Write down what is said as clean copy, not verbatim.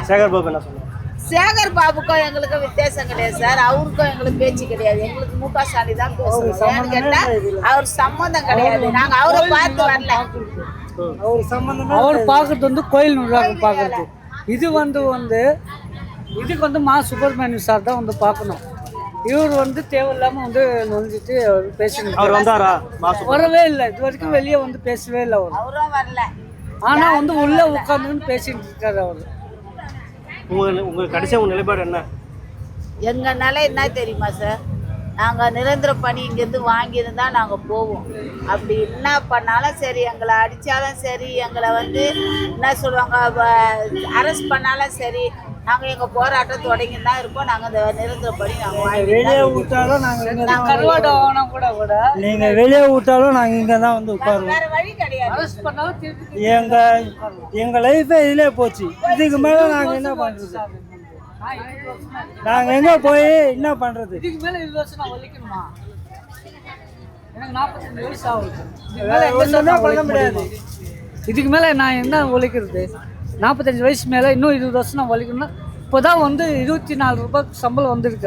சேகர் பாபு என்ன சொன்னார்? சேகர் பாபுக்கும் எங்களுக்கும் வித்தியாசம் கிடையாது சார். அவருக்கும் எங்களுக்கு பேச்சு கிடையாது. எங்களுக்கு முக ஸ்டாலின் தான் பேசுவோம். கேட்டா அவர் சம்மந்தம் கிடையாது. நாங்க அவரை பார்த்து வரல. அவர் பார்க்கறது வந்து கோயில் நிர்வாகம் பார்க்கறது. இது வந்து இதுக்கு வந்து மா சுப்பிரமணியம் சார் தான் வந்து பார்க்கணும். இவர் வந்து தேவையில்லாமல் வந்து நொஞ்சிட்டு அவர் பேசிட்டு அவர் வந்தாரா? வரவே இல்லை. இது வரைக்கும் வெளியே வந்து பேசவே இல்லை அவர். அவரும் வரல. ஆனால் வந்து உள்ளே உட்காந்துன்னு பேசிட்டு இருக்காரு அவர். உங்கள் கடைசியாக உங்கள் நிலைப்பாடு என்ன? எங்கள் நிலை என்ன தெரியுமா சார்? நாங்கள் நிரந்தர பணி இங்கேருந்து வாங்கியிருந்தா நாங்கள் போவோம். அப்படி என்ன பண்ணாலும் சரி, எங்களை அடித்தாலும் சரி, எங்களை வந்து என்ன சொல்லுவாங்க அரெஸ்ட் பண்ணாலும் சரி, நாங்கள் எங்கள் போராட்டம் தொடங்கி தான் இருப்போம். நாங்கள் இந்த நிரந்தர பணி நாங்கள் வெளியே விட்டாலும் நாங்கள் கருவாடு ஆகணும் கூட நீங்கள் வெளியே விட்டாலும் நாங்கள் இங்கே தான் வந்து உட்காருவோம். வேறு வழி கிடையாது. அரெஸ்ட் பண்ணாலும் எங்கள் லைஃபே இதிலே போச்சு. இதுக்கு மேலே நாங்கள் என்ன பண்ணுறது? நாங்கள் எங்கே போய் என்ன பண்ணுறது? இதுக்கு மேலே 20 வருஷம் நான் ஒழிக்கணுமா? எனக்கு 45 வயசு ஆகுது. பண்ண முடியாது. இதுக்கு மேலே நான் என்ன ஒழிக்கிறது? 45 வயசு மேலே இன்னும் 20 வருஷம் நான் ஒழிக்கணும்னா இப்போ தான் வந்து 24 ரூபாய்க்கு சம்பளம் வந்திருக்கு.